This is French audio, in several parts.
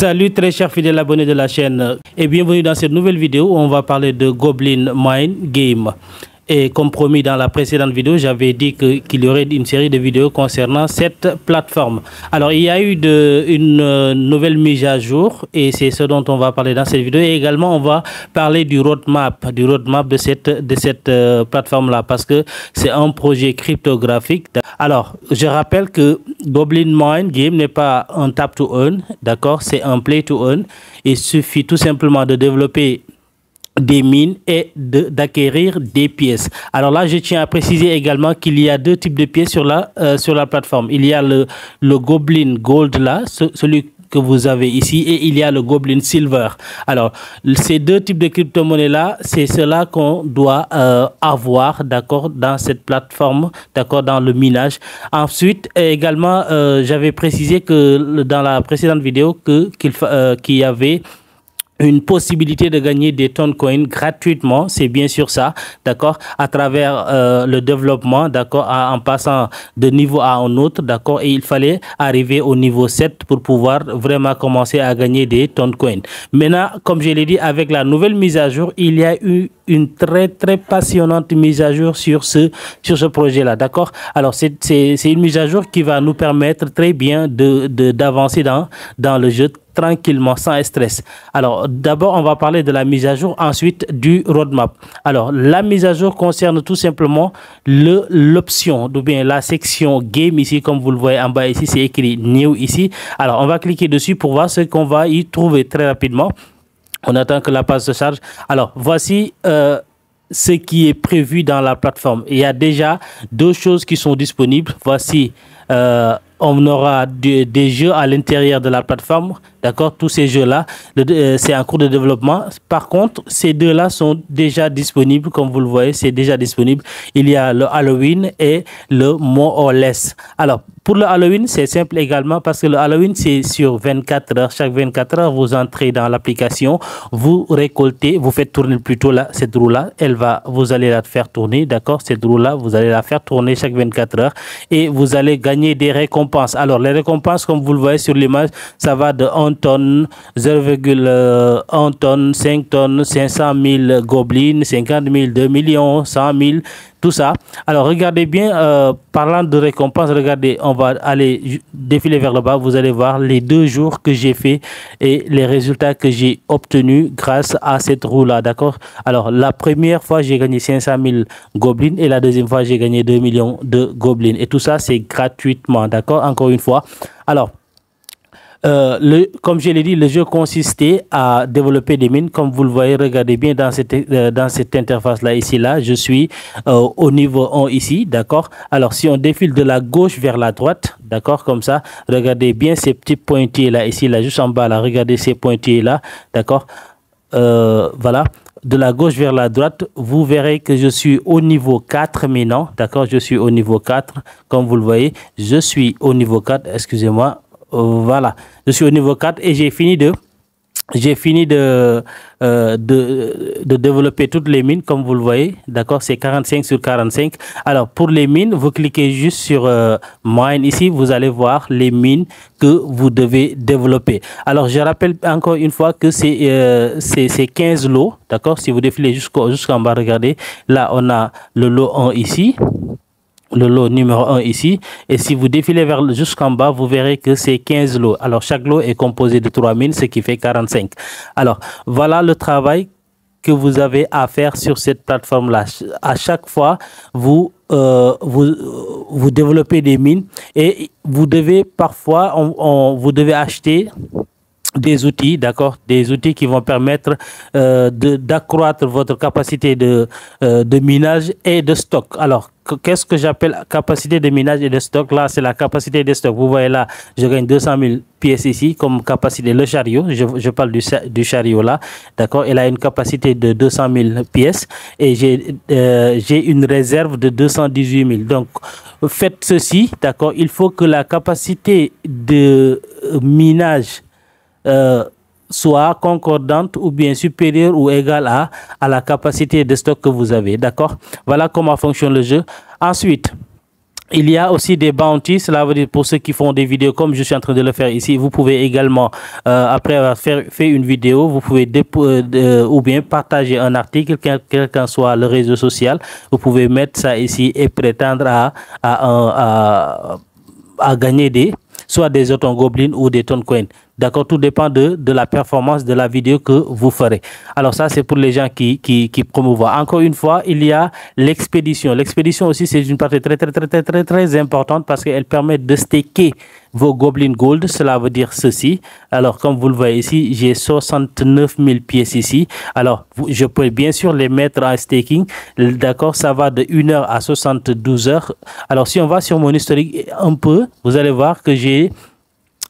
Salut très chers fidèles abonnés de la chaîne et bienvenue dans cette nouvelle vidéo où on va parler de Goblin Mind Game. Et comme promis dans la précédente vidéo, j'avais dit qu'il y aurait une série de vidéos concernant cette plateforme. Alors il y a eu une nouvelle mise à jour et c'est ce dont on va parler dans cette vidéo. Et également on va parler du roadmap de cette plateforme-là parce que c'est un projet cryptographique. Alors je rappelle que Goblin Mind Game n'est pas un tap to earn, d'accord, c'est un play to earn. Il suffit tout simplement de développer des mines et d'acquérir des pièces. Alors là, je tiens à préciser également qu'il y a deux types de pièces sur la plateforme. Il y a le Goblin Gold là, celui que vous avez ici, et il y a le Goblin Silver. Alors, ces deux types de crypto-monnaies là, c'est cela qu'on doit avoir, d'accord, dans cette plateforme, d'accord, dans le minage. Ensuite, également, j'avais précisé que dans la précédente vidéo qu'il y avait une possibilité de gagner des Toncoin gratuitement, c'est bien sûr ça, d'accord, à travers le développement, d'accord, en passant de niveau à un autre, d'accord, et il fallait arriver au niveau 7 pour pouvoir vraiment commencer à gagner des Toncoin. Maintenant, comme je l'ai dit, avec la nouvelle mise à jour, il y a eu une très passionnante mise à jour sur ce projet-là, d'accord. Alors, c'est une mise à jour qui va nous permettre très bien d'avancer dans le jeu tranquillement, sans stress. Alors, d'abord, on va parler de la mise à jour, ensuite du roadmap. Alors, la mise à jour concerne tout simplement l'option, ou bien la section game ici, comme vous le voyez en bas ici, c'est écrit New ici. Alors, on va cliquer dessus pour voir ce qu'on va y trouver très rapidement. On attend que la page se charge. Alors, voici ce qui est prévu dans la plateforme. Il y a déjà deux choses qui sont disponibles. Voici, on aura des jeux à l'intérieur de la plateforme. D'accord, tous ces jeux-là, c'est en cours de développement. Par contre, ces deux-là sont déjà disponibles, comme vous le voyez, c'est déjà disponible. Il y a le Halloween et le More or Less. Alors, pour le Halloween, c'est simple également parce que le Halloween, c'est sur 24 heures. Chaque 24 heures, vous entrez dans l'application, vous récoltez, vous faites tourner plutôt cette roue-là. Vous allez la faire tourner, d'accord, cette roue-là, vous allez la faire tourner chaque 24 heures et vous allez gagner des récompenses. Alors, les récompenses, comme vous le voyez sur l'image, ça va de 1 tonne, 0,1 tonne, 5 tonnes, 500 000 goblins, 50 000, 2 millions, 100 000, tout ça. Alors, regardez bien, parlant de récompenses, regardez, on va aller défiler vers le bas. Vous allez voir les 2 jours que j'ai fait et les résultats que j'ai obtenus grâce à cette roue-là, d'accord? Alors, la première fois, j'ai gagné 500 000 goblins et la deuxième fois, j'ai gagné 2 millions de goblins. Et tout ça, c'est gratuitement, d'accord? Encore une fois. Alors, comme je l'ai dit, le jeu consistait à développer des mines. Comme vous le voyez, regardez bien dans cette interface-là, ici, là, je suis au niveau 1 ici, d'accord. Alors, si on défile de la gauche vers la droite, d'accord, comme ça, regardez bien ces petits pointillés-là, ici, là, juste en bas, là, regardez ces pointillés-là, d'accord. Voilà. De la gauche vers la droite, vous verrez que je suis au niveau 4 maintenant, d'accord, je suis au niveau 4, comme vous le voyez, je suis au niveau 4, excusez-moi. Voilà, je suis au niveau 4 et j'ai fini de développer toutes les mines, comme vous le voyez, d'accord, c'est 45 sur 45. Alors, pour les mines, vous cliquez juste sur Mine ici, vous allez voir les mines que vous devez développer. Alors, je rappelle encore une fois que c'est 15 lots, d'accord, si vous défilez jusqu'en bas, regardez, là, on a le lot 1 ici. Le lot numéro 1 ici, et si vous défilez jusqu'en bas, vous verrez que c'est 15 lots. Alors, chaque lot est composé de 3 mines, ce qui fait 45. Alors, voilà le travail que vous avez à faire sur cette plateforme-là. À chaque fois, vous développez des mines et vous devez parfois, vous devez acheter des outils, d'accord, des outils qui vont permettre d'accroître votre capacité de minage et de stock. Alors, qu'est-ce que j'appelle capacité de minage et de stock? Là, c'est la capacité de stock. Vous voyez là, je gagne 200 000 pièces ici comme capacité. Le chariot, je parle du chariot là, d'accord, il a une capacité de 200 000 pièces et j'ai une réserve de 218 000. Donc, faites ceci, d'accord, il faut que la capacité de minage soit concordante ou bien supérieure ou égale à la capacité de stock que vous avez, d'accord. Voilà comment fonctionne le jeu. Ensuite, Il y a aussi des bounties, cela veut dire pour ceux qui font des vidéos comme je suis en train de le faire ici, vous pouvez également, après avoir fait une vidéo, vous pouvez ou bien partager un article, quel qu'en soit le réseau social, vous pouvez mettre ça ici et prétendre à gagner soit des Auton Goblin ou des Toncoin. D'accord, tout dépend de la performance de la vidéo que vous ferez. Alors ça, c'est pour les gens qui promouvoient. Encore une fois, il y a l'expédition. L'expédition aussi, c'est une partie très importante parce qu'elle permet de staker vos Goblin Gold. Cela veut dire ceci. Alors, comme vous le voyez ici, j'ai 69 000 pièces ici. Alors, je peux bien sûr les mettre en staking. D'accord, ça va de 1 heure à 72 heures. Alors, si on va sur mon historique un peu, vous allez voir que j'ai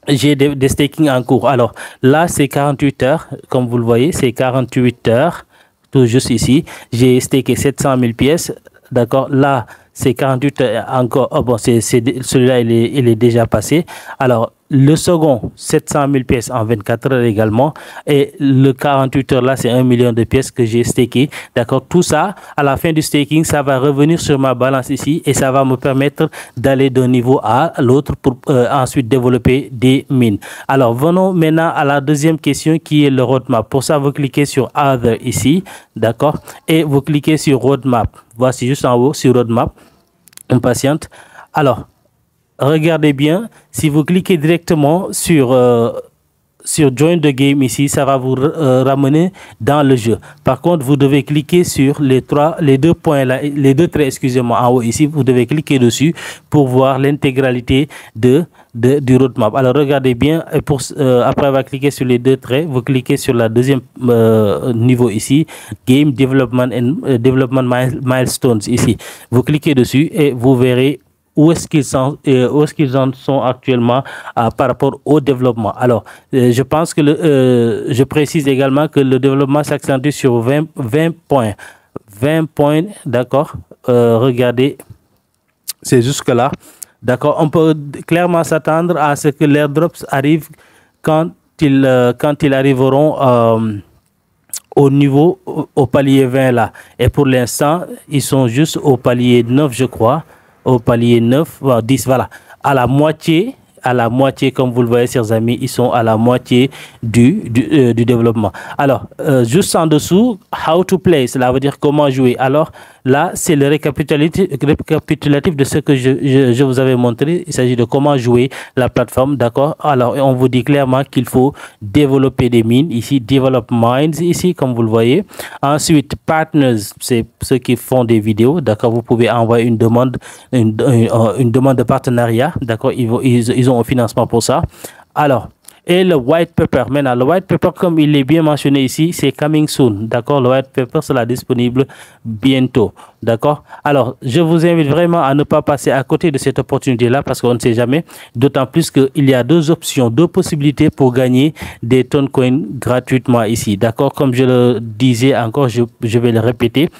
des staking en cours. Alors là, c'est 48 heures. Comme vous le voyez, c'est 48 heures. Tout juste ici. J'ai staké 700 000 pièces. D'accord. Là, c'est 48 heures encore. Oh bon, celui-là, il est déjà passé. Alors, le second, 700 000 pièces en 24 heures également. Et le 48 heures là, c'est 1 million de pièces que j'ai staké. D'accord. Tout ça, à la fin du staking, ça va revenir sur ma balance ici et ça va me permettre d'aller d'un niveau à l'autre pour ensuite développer des mines. Alors, venons maintenant à la deuxième question qui est le roadmap. Pour ça, vous cliquez sur Other ici. D'accord. Et vous cliquez sur Roadmap. Voici juste en haut sur Roadmap. On patiente. Alors, regardez bien, si vous cliquez directement sur Join the Game ici, ça va vous ramener dans le jeu. Par contre, vous devez cliquer sur les deux points là, les deux traits, excusez-moi, en haut ici, vous devez cliquer dessus pour voir l'intégralité du roadmap. Alors, regardez bien, et après avoir cliqué sur les deux traits, vous cliquez sur la deuxième niveau ici, Game Development and Development Milestones ici. Vous cliquez dessus et vous verrez où est-ce qu'ils en sont actuellement par rapport au développement. Alors, je pense que je précise également que le développement s'accentue sur 20 points. 20 points, d'accord. Regardez, c'est jusque-là. D'accord, on peut clairement s'attendre à ce que les airdrops arrivent quand ils arriveront au palier 20 là. Et pour l'instant, ils sont juste au palier 9, je crois. Au palier 9, 10, voilà, à la moitié, comme vous le voyez, chers amis, ils sont à la moitié du développement. Alors, juste en dessous, how to play, cela veut dire comment jouer. Alors, là, c'est le récapitulatif de ce que je vous avais montré. Il s'agit de comment jouer la plateforme, d'accord. Alors, on vous dit clairement qu'il faut développer des mines, ici, develop mines, ici, comme vous le voyez. Ensuite, partners, c'est ceux qui font des vidéos, d'accord. Vous pouvez envoyer une demande de partenariat, d'accord. Ils ont un financement pour ça. Alors, et le white paper, maintenant le white paper, comme il est bien mentionné ici, c'est coming soon, d'accord. Le white paper sera disponible bientôt, d'accord. Alors, je vous invite vraiment à ne pas passer à côté de cette opportunité là parce qu'on ne sait jamais, d'autant plus qu'il y a deux options, deux possibilités pour gagner des Toncoin gratuitement ici, d'accord. Comme je le disais encore, je vais le répéter.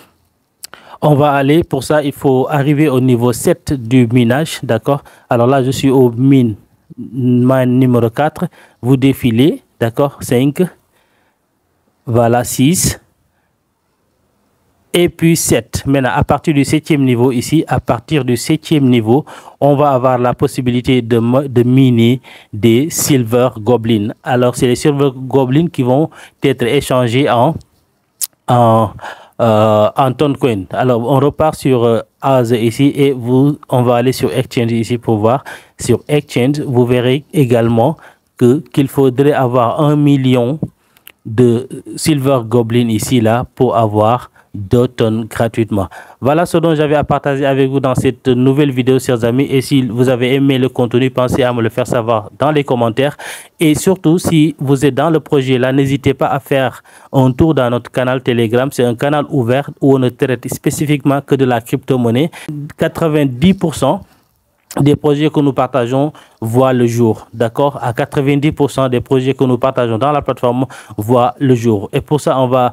On va aller, pour ça, il faut arriver au niveau 7 du minage, d'accord. Alors là, je suis au mine numéro 4. Vous défilez, d'accord, 5. Voilà, 6. Et puis 7. Maintenant, à partir du 7e niveau ici, à partir du 7e niveau, on va avoir la possibilité de miner des Silver Goblins. Alors, c'est les Silver Goblins qui vont être échangés en Toncoin. Alors, on repart sur Az ici et on va aller sur Exchange ici pour voir. Sur Exchange, vous verrez également qu'il faudrait avoir 1 million de Silver Goblin ici là pour avoir 2 tonnes gratuitement. Voilà ce dont j'avais à partager avec vous dans cette nouvelle vidéo, chers amis. Et si vous avez aimé le contenu, pensez à me le faire savoir dans les commentaires. Et surtout, si vous êtes dans le projet là, n'hésitez pas à faire un tour dans notre canal Telegram. C'est un canal ouvert où on ne traite spécifiquement que de la crypto-monnaie. 90% des projets que nous partageons voient le jour, d'accord? À 90% des projets que nous partageons dans la plateforme voient le jour. Et pour ça, on va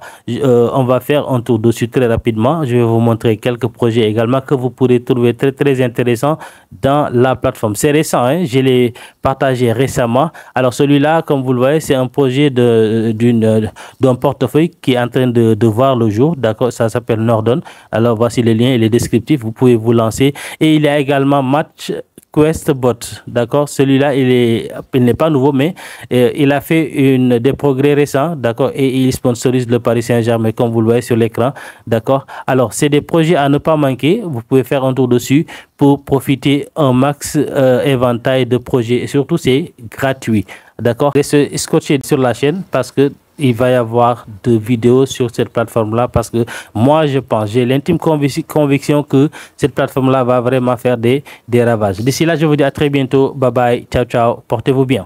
faire un tour dessus très rapidement. Je vais vous montrer quelques projets également que vous pourrez trouver très intéressants dans la plateforme. C'est récent, hein? Je l'ai partagé récemment. Alors celui-là, comme vous le voyez, c'est un projet d'un portefeuille qui est en train de voir le jour, d'accord? Ça s'appelle Nordon. Alors voici les liens et les descriptifs, vous pouvez vous lancer. Et il y a également Match Quest Bot, d'accord? Celui-là, il n'est pas nouveau, mais il a fait des progrès récents, d'accord? Et il sponsorise le Paris Saint-Germain, comme vous le voyez sur l'écran, d'accord? Alors, c'est des projets à ne pas manquer. Vous pouvez faire un tour dessus pour profiter un max éventail de projets. Et surtout, c'est gratuit, d'accord? Restez scotché sur la chaîne parce que il va y avoir de vidéos sur cette plateforme-là parce que moi, je pense, j'ai l'intime conviction que cette plateforme-là va vraiment faire des ravages. D'ici là, je vous dis à très bientôt. Bye bye. Ciao, ciao. Portez-vous bien.